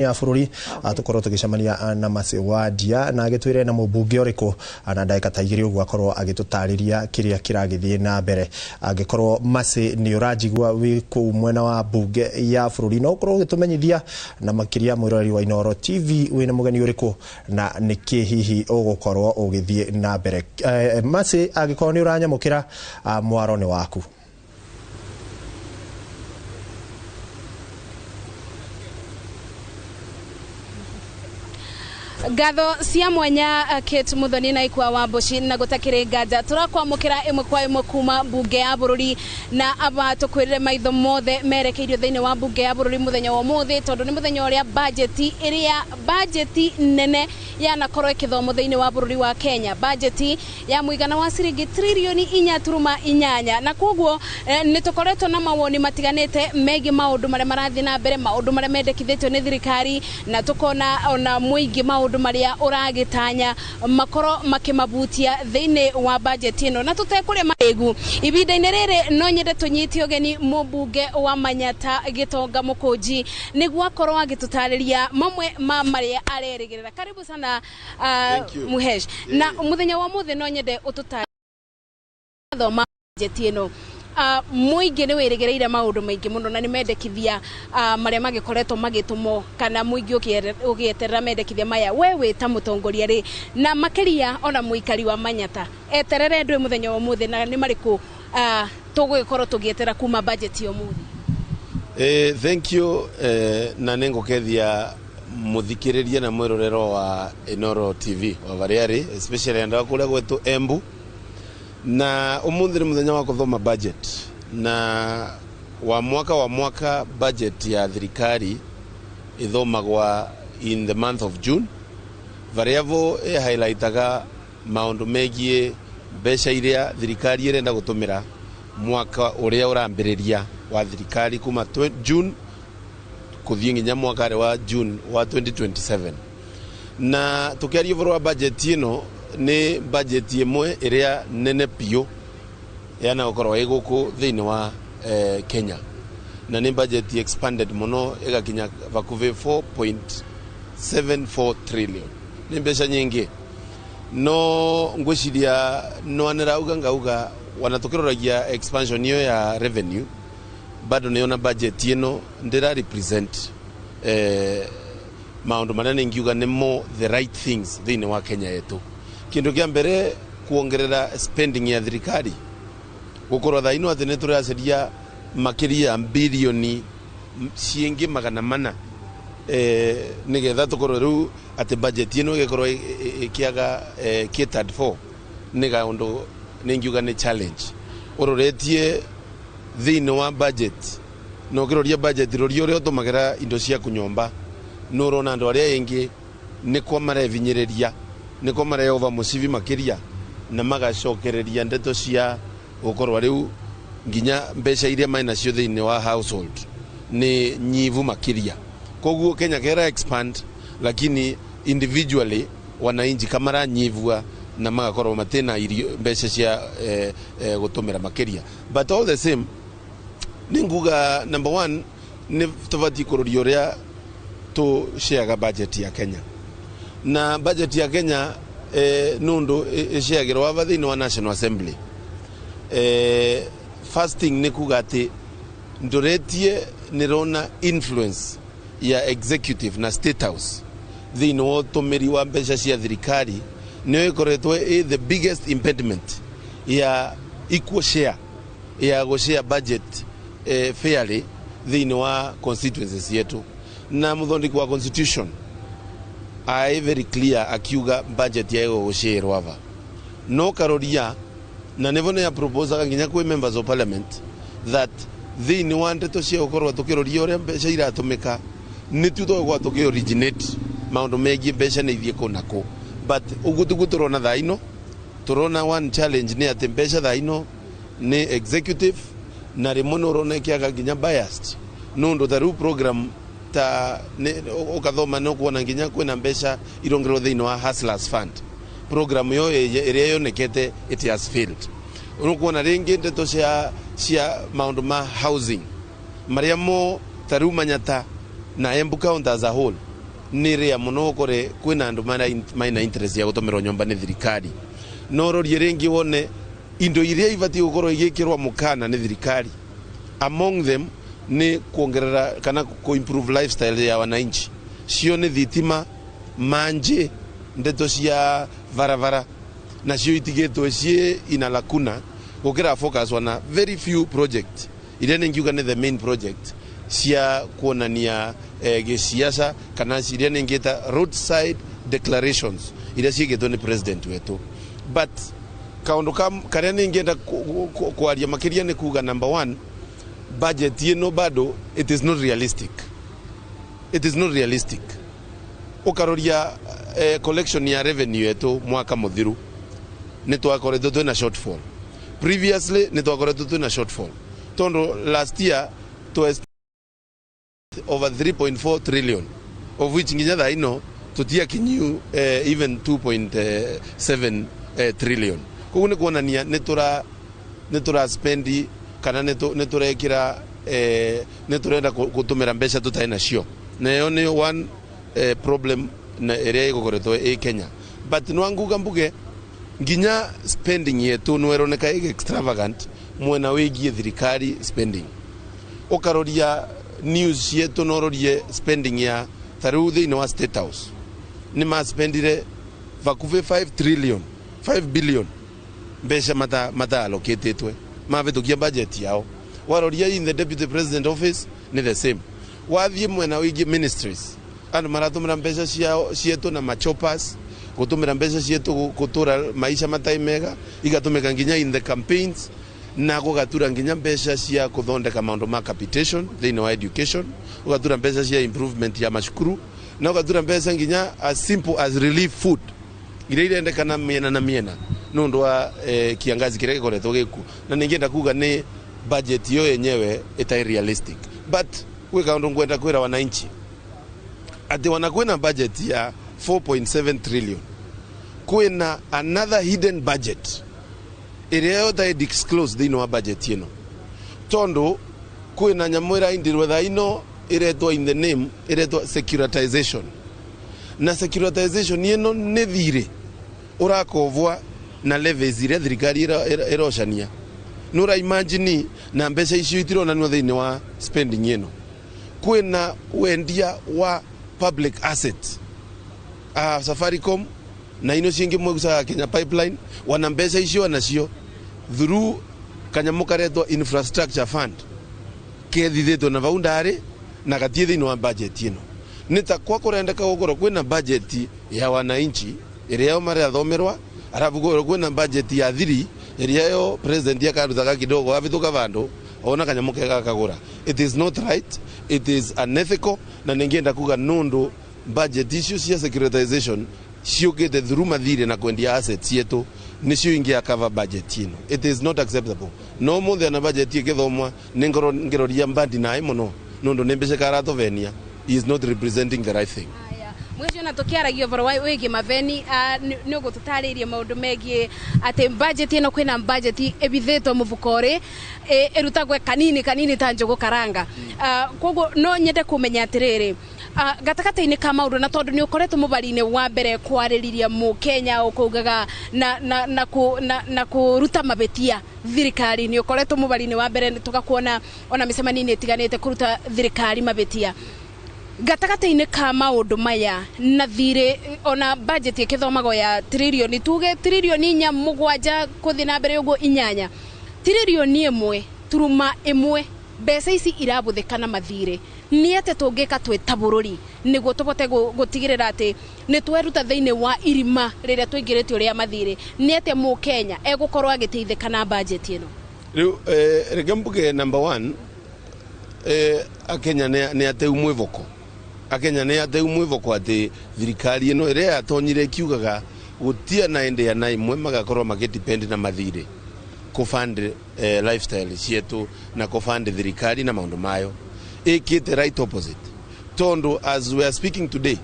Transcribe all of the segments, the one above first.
ya bururi atukorwo tugicemania na Mercy Wandia na agitwire na mubunge uriko na ndagika ta igiri uguo akorwo agitutariria kiria kiragithie na mbere agikorwo Mercy ni urajigwa wi ku mwena wa bunge ya bururi no ukorwo gitumenyithia na makiria mwirori wa Inooro TV wina mugeni uriko na niki hihi ugukorwo ugithie na mbere Mercy agikorwo ni uranyamukira mwaro ni waku. Gatho cia mwanya Kate Muthoni na Ikwa Wambuchi na gutakire nganja turakwamukira imwe kwa imwe kuma bunge ya bururi na aba tukwirire maitho mothe merekeirio thiini wa bunge ya bururi muthenya wa muthi tondu ni muthenya uria budget nene ya nakorwo ikithomo thiini wa bururi wa Kenya budget ya muigana wa ciringi trilioni 4.8 na koguo ni tukoretwo na mawoni matiganite megi maundu maria marathi na mbere maundu maria mendekithitio ni thirikari na tukona ona muingi maundu maria uragitanya makoro makimabutia thiini wa budget ino na tutekuria maregu ibinda-ini riri no nyende tunyiti ugeni mubunge wa Manyata Gitonga Mukunji niguo akorwo agitutariria mamwe ma maria arerigirira. Karibu sana Muhesh. Na muthenya wa muthi no nyende ututari thoma budget ino muingi ni wirigireire maundu maingi muno na ni mendekithia maria magikoretwo magitumo kana muingi ugieterera mendekithia maya wewe ta mutongoria ri na makiria ona muikari wa Manyata eterere ndwe muthenya wa muthi na ni mariku tugikorwo tugietera kuma budget yo muthi. Thank you na nengokethia muthikiriria na mwirorero wa Inooro TV wa variari especially anda kule gwetu Embu na umuthi ni muthenya wa kuthoma budget na wa mwaka budget ya thirikari ithomagwa in the month of June variavo highlightaga maundu megie besha iria thirikari irenda gutumira mwaka uria urambiriria wa thirikari kuma June kuthie nginya mwaka wa June wa 2027 na tukiaria voro wa budget ino ni budget imwe iria nene pio yana ukorwa iguku thiini wa Kenya na ni budget expanded muno igakinya vakuve 4.74 trillion ni mbeca nyingi no ngwiciria no anarauga ngauga wanatukiroragia expansion hiyo ya revenue bado niona budget ino ndira represent maundu manene ngiuga ni more the right things thiini wa Kenya yetu. Kindu kia mbere kuongerera spending ya thirikari gukorwa thaino ati nituraceria makiria bilioni ciingi magana mana nigetha tukorwo riu ati budget ino igikorwo ikiaga catered for niga undu ningiuga ni challenge uroretie thiini wa budget no kiroria budget rorio rio tumagira indo cia kunyomba no rona andu aria ingi ni kwa marevinyiriria niko marayova musivi makiria na magacokereria ndeto cia gukorwa riu nginya mbeca iria maina cio thiini wa household ni nyivu makiria koguo Kenya kera expand lakini individually wanainji kamara nyivua na magakorwa matena mbeca cia gutumira makiria but all the same ninguga number 1 ni tuvati kuroria uria tu share budget ya Kenya na budget ya Kenya nundu ishiagirwa ava thiini wa National Assembly fasting ni kugati ndoretie nirona influence ya executive na state house thiini wa utumiri wa mbeca cia thirikari niyo ikoretwo the biggest impediment ya equal share ya gushare budget fairly thiini wa constituencies yetu na muthondeki wa constitution I very clear akiuga budget ya gushirwa ava no karoria na nevone ya proposal nginya kwi members of parliament that thiini wa ndeto cia gukorwa tukiroria uria mbeca iratumika ni tuto gwa tuki originate maundu megie mbeca ni ithie kunako but ugutugu turona thaino turona one challenge ni ati mbeca thaino ni executive na rimono rona kiaga nginya biased no ndo the program ta ukathoma no kuona nginya kwina mbeca irongerwo thiini wa Hustlers Fund program yo iria yonekete it has failed unukuona ringi ndeto cia maundu ma housing maria mo taru Manyata na Embu County as a whole nire muno kore kwina andu maina interest ya gutomera nyomba ni thirikari no rorie rengi wone indo iria ibati gukoro igikirwa mukana ni thirikari among them ni kuongerera kana ku improve lifestyle ya wananchi sio ni thitima manje ndeto cia varavara na sio itigeto cie ina lakuna gukira focus wana very few project ile ningiuga ni the main project cia kuonania gisiasa kana ile ningita roadside declarations ile cigetwo ni president wetu but kaundu karia ningienda kwaria makiria ni kuga number 1 budget yeno bado it is not realistic ukaroria collection ya revenue yetu mwaka muthiru ni twakoretwo twina shortfall previously ni twakoretwo twina shortfall tondo last year to over 3.4 trillion of which nginya thaino tutia kinyu even 2.7 trillion kugune kuonania ni tura spendi kana ni turekira ni turenda gutumira mbeca tutaina cio nayo ni one problem na area igukoretwo Kenya but no nguga mbuge nginya spending yetu no eroneka extravagant mwena wigie thirikari spending ukaroria news yetu no rorie spending ya tharuthi no state house ni ma spendire vakuve 5 billion mbeca mata allocated mavetukia budget yao waroria in the deputy president office ni the same wathie mwena wigie ministries andu maratumira mbeca cietu na machopas gutumira mbeca cietu gutura maisha mataimega igatumika nginya in the campaigns na gugatura nginya mbeca cia kuthondeka maundu ma capitation thini wa education ugatura mbeca cia improvement ya mashukuru na ugatura mbeca nginya as simple as relief food ile irendekana miena na miena nundu wa kiangazi kiria gikoretwo giku na ningienda kuga ni budget yo yenyewe ita realistic but we kaundu ngwenda kwira wananchi ati wanakwena budget ya 4.7 trillion kwena another hidden budget iria yota disclose thini wa budget yeno tondo kwena nyamwira indirwe thaino iretwa in the name iretwa securitization na securitization yeno ni thire urakovwa na levies iria thirikari iroshania nura imagine na mbeca icio itirona thini wa spending yeno kwena wendia wa public asset Safaricom na ino cingi mwegusa Kenya Pipeline wana mbeca icio nacio through kanyamukaretwa infrastructure fund kethithitwo na vaundari na gatie thini wa budget ino nita kwa kurendeka gukoro kwina budget ya wananchi iria yo mari athomerwa arabu gukoro kwina budget ya thiri iria yo president yakarutaga kidogo avituka vandu ona kanyamuke gakagura it is not right, it is unethical na ningienda kuga nundu budget issue cia securitization ciukite through mathire na kwendia assets yetu nicio ingia cover budget ino it is not acceptable no muthe na budget ikithomwa ningiroria mbandi nae muno nundu nimbeca karato venia is not representing the right thing. Mwejo na tokiaragio voro wege maveni ni ugututaririe maundu megie ati budget ino kwina budget ebithetwo muvukore erutagwe kanini ta njogo karanga koguo no nyende kumenya atiriri gatakataini ka maundu na tondu ni ukoretwo mubarine wa mbere kwaririria mu Kenya ukugaga na kuruta mabetia thirikari ni ukoretwo mubarine wa mbere tugakuona ona micemanini itiganite kuruta thirikari mabetia gatakataini ka maundu maya na thire ona budget ikithomago ya trillion tuge trillion 4 kuthi na mbere ugo 8 trillion 1 turuma 1 mbeca ici irabuthikana mathire ni ate tungika twita bururi niguo tubote gutigirira ati ni tweruta thiini wa irima riria twingirite uria mathire ni ate mu Kenya egukorwa agiteithikana budget ino riu regembuge number 1 akenya ni ate umwivoko akenya ni ate umwivoko ati thirikari ino iria atonyire kiugaga gutia na ende ya nai mwe magakorwa magedepend na mathire kufund lifestyle cietu na kufund thirikari na maundu mayo ikite right opposite tondo as we are speaking today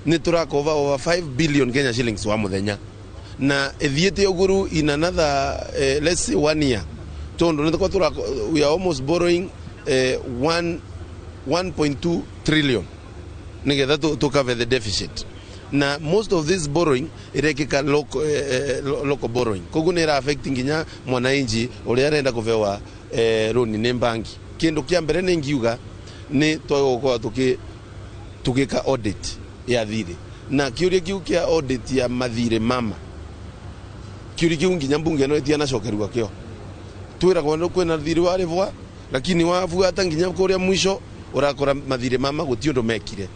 ni turakova over 5 billion Kenya shillings wa muthenya na ethiete oguru in another let's say 1 year tondo ni we are almost borrowing 1.2 trillion nigetha to cover the deficit. Na most of this borrowing irekika local borrowing koguo nira affecting nginya mwananchi uria arenda kuvewa loan ni banki. Kindu kia mbere ni ngiuga ni twagokorwa tukika audit ya thiri na kiuria kiu kia audit ya mathire mama kiuria kiu nginya mbunge no etiana cokerwa kio twira kwa kwena thiri warivwa lakini wafuata nginya kuria mwisho urakora mathire mama gutiondo mekire.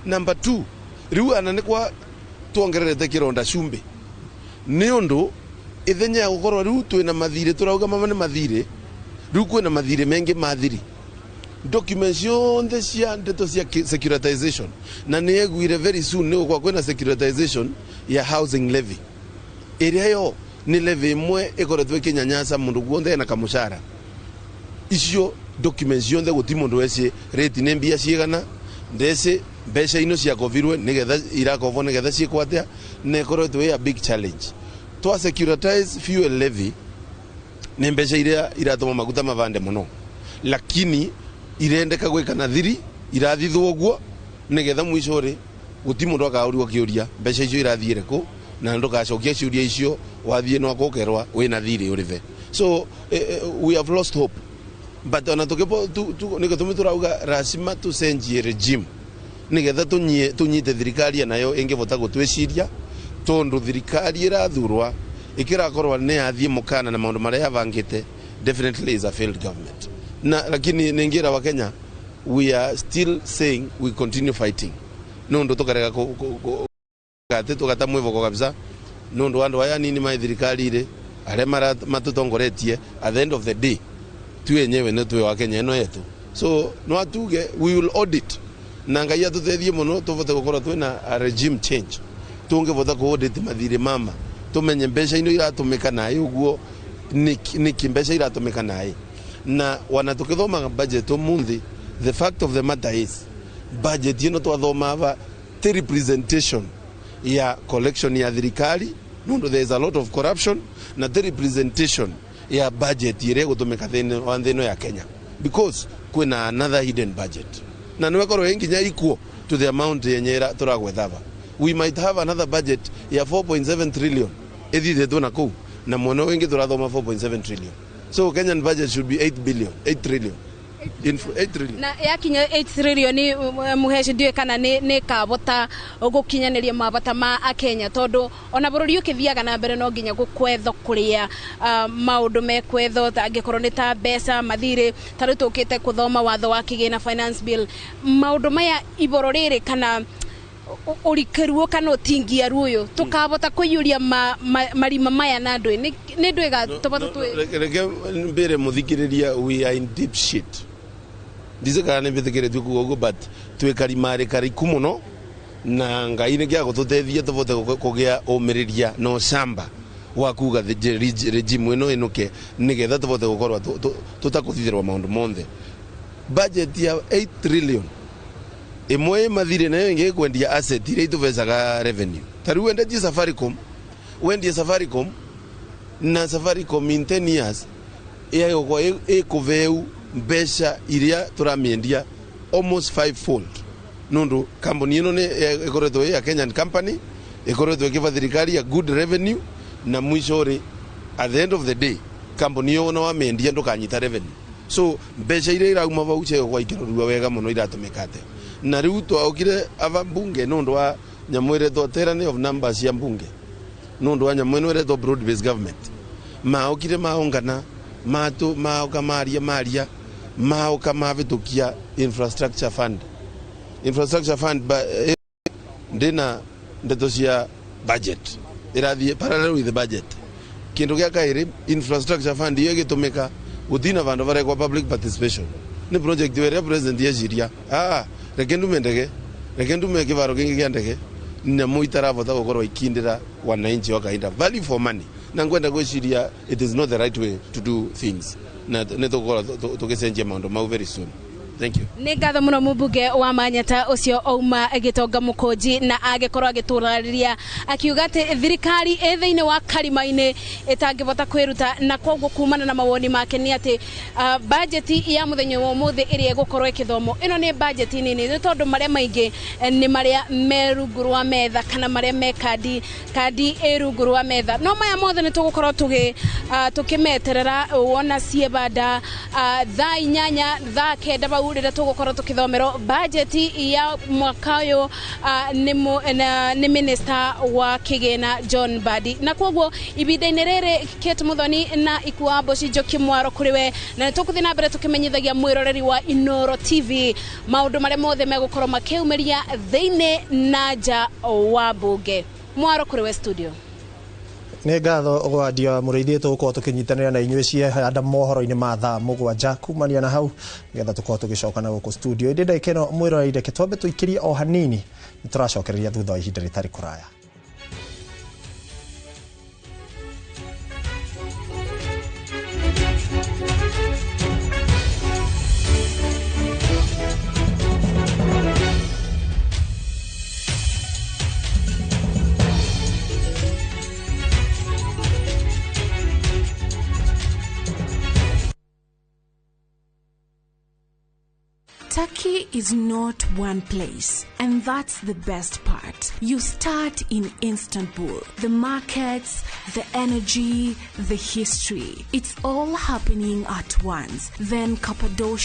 Number 2, riu anane kwa tuongererete kironda cumbi ni undu ithenya ya gukorwa riu twina mathire turauga mama ni mathire riu kwina mathire mengi mathiri documents yonthe cia ndeto cia securitization na ni egwire very soon ni kwa kwina securitization ya housing levy area yo ni levy imwe ikoretwo ikinyanyasa mundu guothe na kamushara icio documents yonthe guti mundu wese rate ne mbia ciigana ndese mbeca ino cia kovirwe nigetha irakovo nigetha ciikwatia ne ikoretwo ya big challenge to securitize fuel levy ni mbeca iria iratoma maguta mavande muno lakini irendeka gwika na thiri irathithwo guo nigetha mwisho ri guti mundu akauriwa kiuria mbeca icio irathiire ku na ndugacokia ciuria icio wathie no akokerwa wina thiri urive. So we have lost hope, but ona tukipo niko turauga rasima tucenjie regime nigetha tunyite thirikari nayo ingivota gutwiciria tondu thirikari irathurwa ikirakorwa ne athie mukana na maundu maria yavangite definitely is a failed government. Na lakini ningira wa Kenya, we are still saying we continue fighting nundu tukareka tukata mwivoko kabisa nundu andu aya nini mai thirikari ire are matutongoretie at the end of the day tu enyewe ne tu wa Kenya eno yetu. So no atuge we will audit na ngai atutethie muno tuvote gukora twina a regime change tungivota ku audit mathire mama tumenye mbeca ino iratumika nayo uguo ni kimbeca iratumika nayo na wanatukithoma budget umuthi. The fact of the matter is budget ino twathoma ava the representation ya collection ya thirikari nundu there is a lot of corruption na the representation ya budget ire gutumika thino ya Kenya because kuna another hidden budget na niwe korwo nginya equal to the amount yenyera turagwethava. We might have another budget ya 4.7 trillion ethithetwo na kuu na mwono wengi turathoma 4.7 trillion. So Kenyan budget should be 8 trillion. 8 trillion. Na yakinya 8 trillion ni muheci ndiwe kana ni kabota gukinyaniria mabata ma Kenya tondu ona bururi ukithiaga na mbere no nginya gukwetho kuria maundu mekwetho angikorwo ni ta mbeca mathire taru tukite kuthoma watho wa kigina finance bill maundu maya iboro riri kana urikeruo kana utingia ruyo tukabota kuyuria marima maya na ndwe ni ndwega tobota twe reke mbere muthikiriria we are in deep shit ndize kana mbethekere tukugo but twekarimare kariku muno na ngai ni gya gututethia tuvote kugia umiriria no shamba wa kuga the regime eno enoke nigetha tuvote gukorwa tutakuthithirwa maundu monthe. Budget ya 8 trillion imwe mathire nayo nge kwendia asset ile ituvezaga revenue tari wendie Safaricom na Safaricom in 10 years iyo kwa ekuveu mbeca iria turamiendia almost 5-fold nundu company ino ne ikoretwo ya Kenyan company ikoretwo ikiva thirikari ya good revenue na mwisho ri at the end of the day company yo no wamendia ndukanyita revenue. So mbeca iria irauma vauche kwa ikirorua wega muno iratumikate na riu twaukire ava mbunge nundu wa nyamwire to terane of numbers ya mbunge nundu wa nyamwire to broad based government maukire maongana matu mauka maria mauka mavitukia infrastructure fund ndina ndeto cia budget irathie parallel with the budget kindu gya kairi infrastructure fund iyo gitumika gutina vandu vare kwa public participation ni project where president yejiria rekendume kivaro kingi kia ndege na muitaravota gukorwo ikindira wananchi wakainda value for money na ngwenda gwiciria it is not the right way to do things na netukora tukicenjia maundu mau very soon. Thank you. Nĩ ngatho mũno mũmbunge wa Manyata ũcio Ouma Gitonga Mũkũnji na agĩkorwo agĩtũrarĩria akiuga atĩ thirikari thĩinĩ wa karima-inĩ ĩtangĩbota kwĩruta na kwoguo kumana na mawoni make nĩ atĩ budget ya mũthenya wa ũmũthĩ ĩrĩa ĩgũkorwo ĩkĩthomwo ĩno nĩ budget nini nĩ tondũ marĩa maingĩ nĩ marĩa me rungu rwa metha kana marĩa me kandi ĩ rungu rwa metha no maya mothe nĩ tũgũkorwo tũkĩmeterera wona ciebanda thaa 8 thaa 9 bau rĩrĩa tũgũkorwo tũkĩthomerwo budget ya mwaka ũyũ nĩ minister wa kĩgĩna John Mbadi na kwoguo ibinda-inĩ rĩrĩ Kate Muthoni na Ikuwa Mboci Njoki Mwaro kũrĩ we na tũkũthiĩ na mbere tũkĩmenyithagia mwĩroreri wa Inooro TV maũndũ marĩa mothe megũkorwo makĩumeria thĩinĩ na nja wa mbunge. Mwaro kũrĩ we studio. Nĩ ngatho gwadia mũrĩithie tũgũkorwo tũkĩnyitanĩra na inyuĩ ciehanda mohoro-inĩ ma thaa 7 kumania na hau nĩgetha tũkorwo tũgĩcoka na gũkũ studio ĩndĩ ndagĩka ĩno mwĩroreri reke twambe tũikĩrie o hanini nĩ tũracokereria thutha wa ihinda rĩtarĩ kũraya. Turkey is not one place, and that's the best part. You start in Istanbul. The markets, the energy, the history. It's all happening at once. Then Cappadocia.